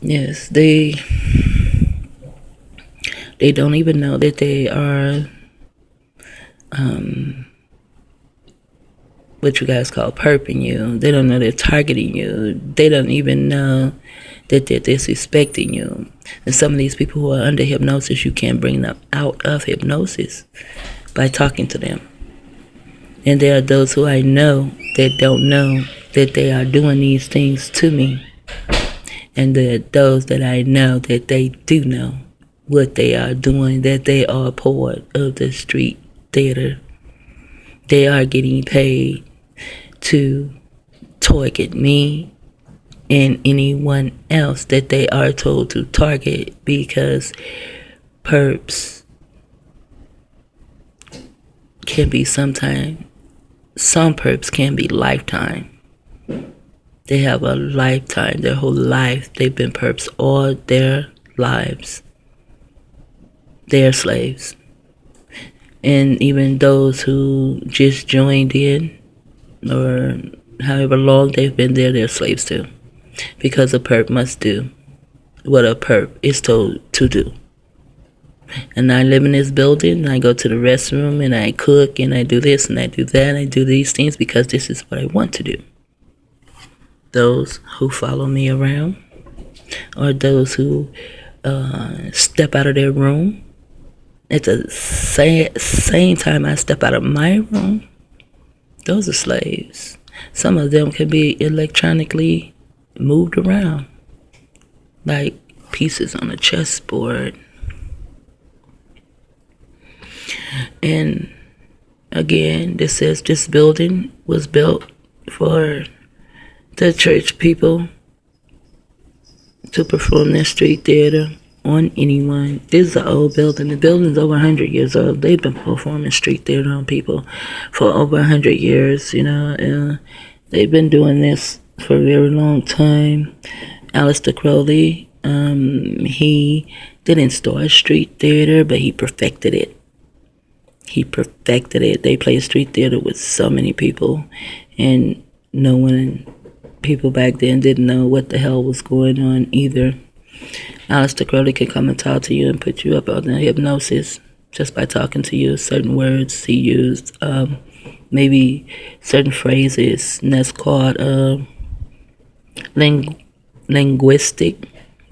Yes, they don't even know that they are what you guys call perping you. They don't know they're targeting you. They don't even know that they're disrespecting you. And some of these people who are under hypnosis, you can't bring them out of hypnosis by talking to them. And there are those who I know that don't know that they are doing these things to me. And there are those that I know that they do know what they are doing, that they are part of the street theater. They are getting paid to target me and anyone else that they are told to target, because perps can be sometime. Some perps can be lifetime. They have a lifetime, their whole life. They've been perps all their lives. They are slaves. And even those who just joined in, or however long they've been there, they're slaves too. Because a perp must do what a perp is told to do. And I live in this building, and I go to the restroom, and I cook, and I do this, and I do that, and I do these things because this is what I want to do. Those who follow me around, or those who step out of their room, at the same time I step out of my room, those are slaves. Some of them can be electronically moved around like pieces on a chessboard. And again, this says this building was built for the church people to perform their street theater on anyone. This is an old building. The building's over 100 years old. They've been performing street theater on people for over 100 years, they've been doing this for a very long time. Aleister Crowley, he didn't start street theater, but he perfected it. They played street theater with so many people, and people back then didn't know what the hell was going on either. Aleister Crowley can come and talk to you and put you up on the hypnosis just by talking to you. Certain words he used, maybe certain phrases, and that's called linguistic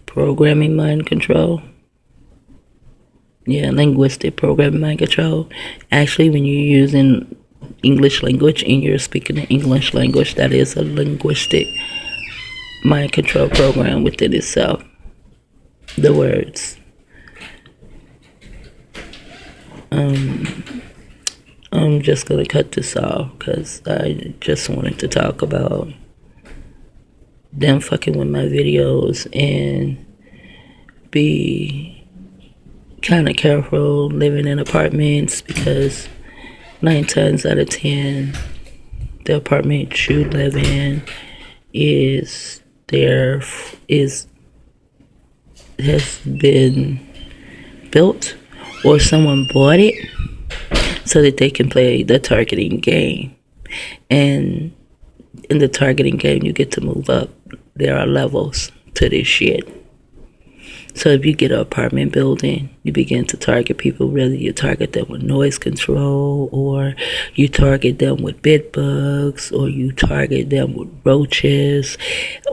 programming mind control. Yeah, linguistic programming mind control. Actually, when you're using English language and you're speaking the English language, that is a linguistic mind control program within itself. The words. I'm just going to cut this off because I just wanted to talk about them fucking with my videos and be kind of careful living in apartments, because 9 times out of 10 the apartment you live in has been built, or someone bought it so that they can play the targeting game. And in the targeting game, you get to move up. There are levels to this shit. So if you get an apartment building, you begin to target people. Whether you target them with noise control, or you target them with bed bugs, or you target them with roaches,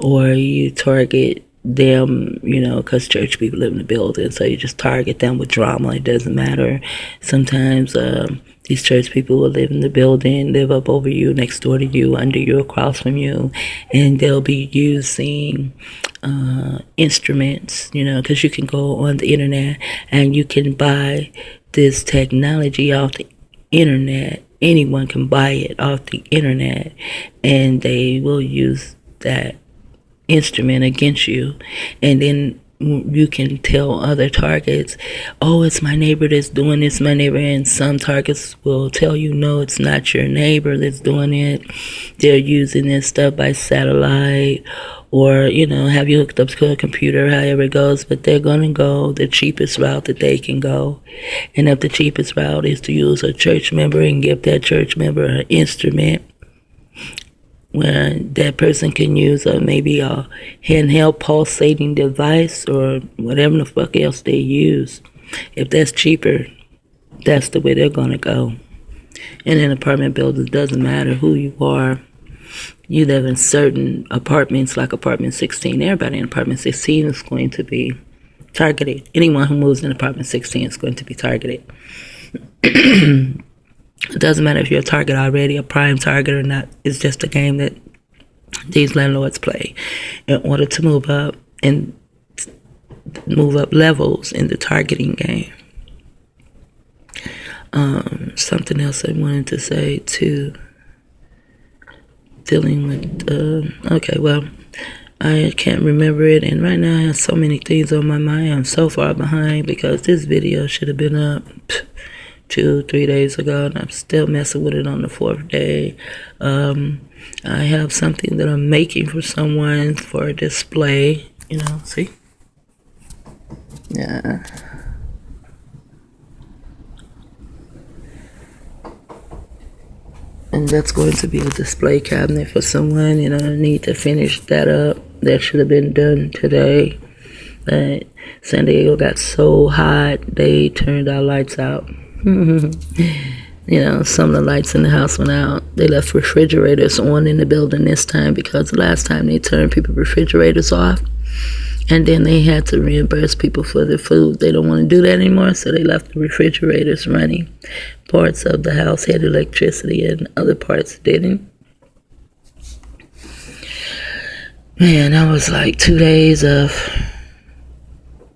or you target them, because church people live in the building, so you just target them with drama. It doesn't matter. Sometimes these church people will live in the building, live up over you, next door to you, under you, across from you, and they'll be using instruments, because you can go on the internet and you can buy this technology off the internet. Anyone can buy it off the internet, and they will use that instrument against you. And then you can tell other targets, oh, it's my neighbor that's doing this, my neighbor. And some targets will tell you, no, it's not your neighbor that's doing it. They're using this stuff by satellite, or, have you hooked up to a computer, however it goes. But they're going to go the cheapest route that they can go. And if the cheapest route is to use a church member and give that church member an instrument, where that person can use maybe a handheld pulsating device or whatever the fuck else they use. If that's cheaper, that's the way they're gonna go. And in apartment buildings, it doesn't matter who you are. You live in certain apartments, like apartment 16. Everybody in apartment 16 is going to be targeted. Anyone who moves in apartment 16 is going to be targeted. It doesn't matter if you're a target already, a prime target or not. It's just a game that these landlords play in order to move up and move up levels in the targeting game. Something else I wanted to say too, dealing with, okay, well, I can't remember it, and right now I have so many things on my mind. I'm so far behind because this video should have been up 2-3 days ago, and I'm still messing with it on the 4th day. I have something that I'm making for someone for a display, you know, see? Yeah. And that's going to be a display cabinet for someone, and I need to finish that up. That should have been done today. But San Diego got so hot, they turned our lights out. You know, some of the lights in the house went out. They left refrigerators on in the building this time because the last time they turned people's refrigerators off. And then they had to reimburse people for their food. They don't want to do that anymore, so they left the refrigerators running. Parts of the house had electricity and other parts didn't. Man, that was like 2 days of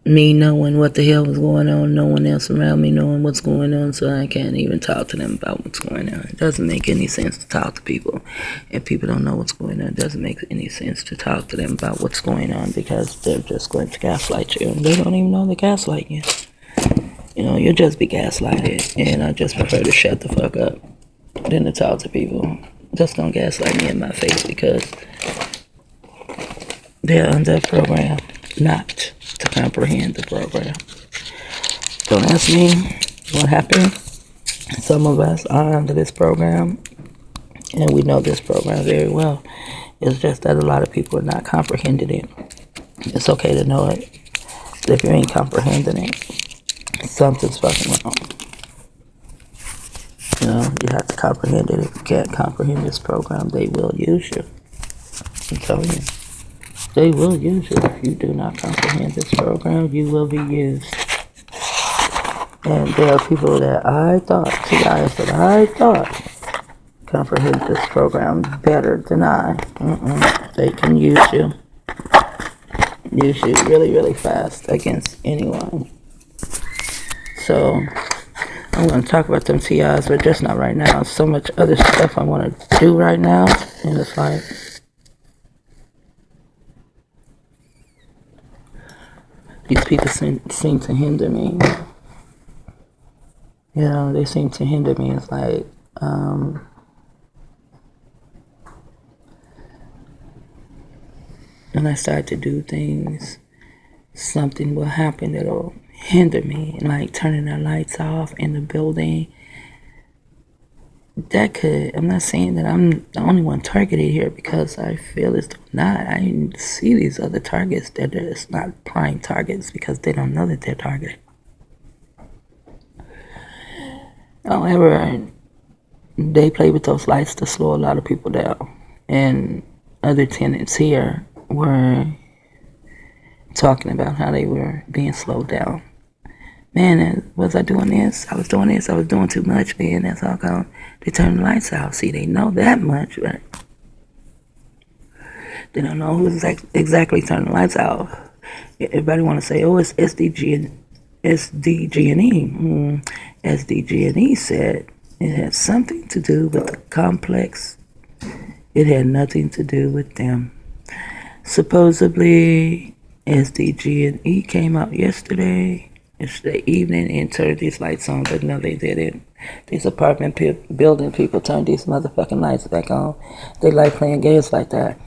me knowing what the hell was going on, no one else around me knowing what's going on, so I can't even talk to them about what's going on. It doesn't make any sense to talk to people if people don't know what's going on. It doesn't make any sense to talk to them about what's going on because they're just going to gaslight you, and they don't even know they're gaslighting you. You know, you'll just be gaslighted, and I just prefer to shut the fuck up than to talk to people. Just don't gaslight me in my face because they're under a program not to comprehend the program. Don't ask me what happened. Some of us are under this program, and we know this program very well. It's just that a lot of people are not comprehending it. It's okay to know it. But if you ain't comprehending it, something's fucking wrong. You know, you have to comprehend it. If you can't comprehend this program, they will use you. I'm telling you. They will use you. If you do not comprehend this program, you will be used. And there are people that I thought comprehend this program better than I. They can use you. Use you really, really fast against anyone. So, I'm going to talk about them TIs, but just not right now. So much other stuff I want to do right now. And it's like, these people seem to hinder me. You know, they seem to hinder me. It's like, when I start to do things, something will happen that'll hinder me. Like turning the lights off in the building. That could, I'm not saying that I'm the only one targeted here because I feel it's not. I see these other targets that it's not prime targets because they don't know that they're targeted. However, they play with those lights to slow a lot of people down. And other tenants here were talking about how they were being slowed down. Man, was I doing this? I was doing this. I was doing too much, man. That's all gone. They turned the lights out. See, they know that much, but they don't know who's exactly turning the lights out. Everybody want to say, oh, it's SDG&E. SDG&E said it had something to do with the complex. It had nothing to do with them. Supposedly, SDG&E came out yesterday evening and turned these lights on, but no, they didn't. These apartment building people turned these motherfucking lights back on. They like playing games like that.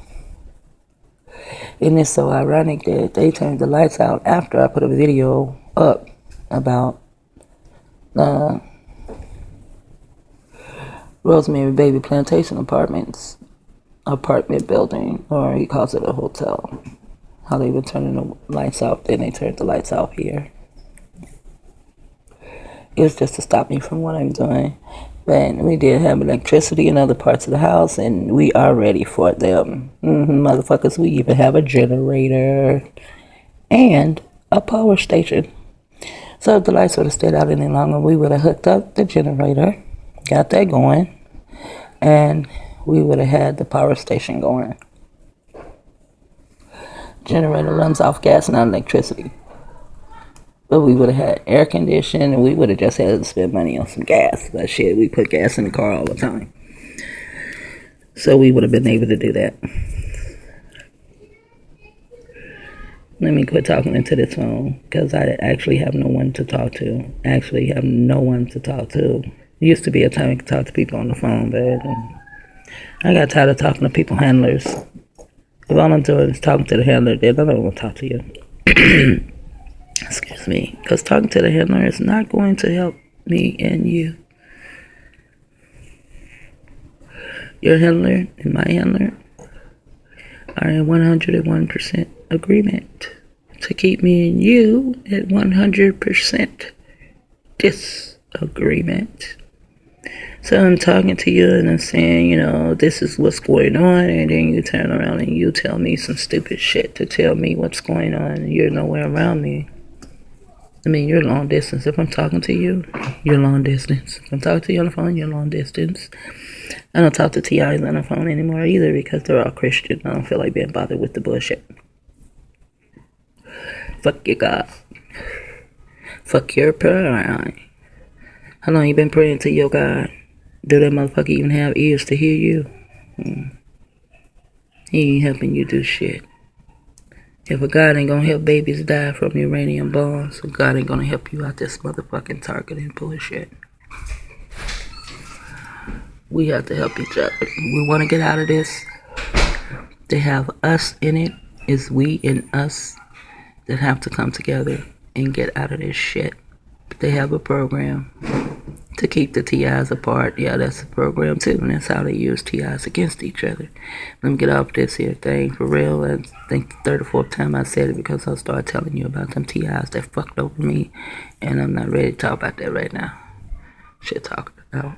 And it's so ironic that they turned the lights out after I put a video up about Rosemary Baby Plantation Apartments apartment building, or he calls it a hotel. How they were turning the lights off, then they turned the lights off here. It was just to stop me from what I'm doing. But we did have electricity in other parts of the house, and we are ready for them. Motherfuckers, we even have a generator and a power station. So if the lights would have stayed out any longer, we would have hooked up the generator, got that going, and we would have had the power station going. Generator runs off gas, not electricity. But we would have had air conditioning, and we would have just had to spend money on some gas. But shit, we put gas in the car all the time. So we would have been able to do that. Let me quit talking into this phone, because I actually have no one to talk to. Used to be a time I could talk to people on the phone, but I got tired of talking to people handlers. If all I'm doing is talking to the handler, then I don't want to talk to you. Excuse me. Because talking to the handler is not going to help me and you. Your handler and my handler are in 101% agreement to keep me and you at 100% disagreement. So I'm talking to you and I'm saying, this is what's going on, and then you turn around and you tell me some stupid shit to tell me what's going on, and you're nowhere around me. I mean, you're long distance. If I'm talking to you, you're long distance. If I'm talking to you on the phone, you're long distance. I don't talk to TIs on the phone anymore either, because they're all Christian. I don't feel like being bothered with the bullshit. Fuck your God. Fuck your prayer. How long you been praying to your God? Do that motherfucker even have ears to hear you? He ain't helping you do shit. If a God ain't gonna help babies die from uranium bombs, God ain't gonna help you out this motherfucking targeting bullshit. We have to help each other. We want to get out of this. They have us in it. It's we and us that have to come together and get out of this shit. They have a program to keep the TIs apart. Yeah, that's a program too, and that's how they use TIs against each other. Let me get off this here thing for real. I think the third or fourth time I said it, because I started telling you about them TIs that fucked over me, and I'm not ready to talk about that right now. Shit talking out.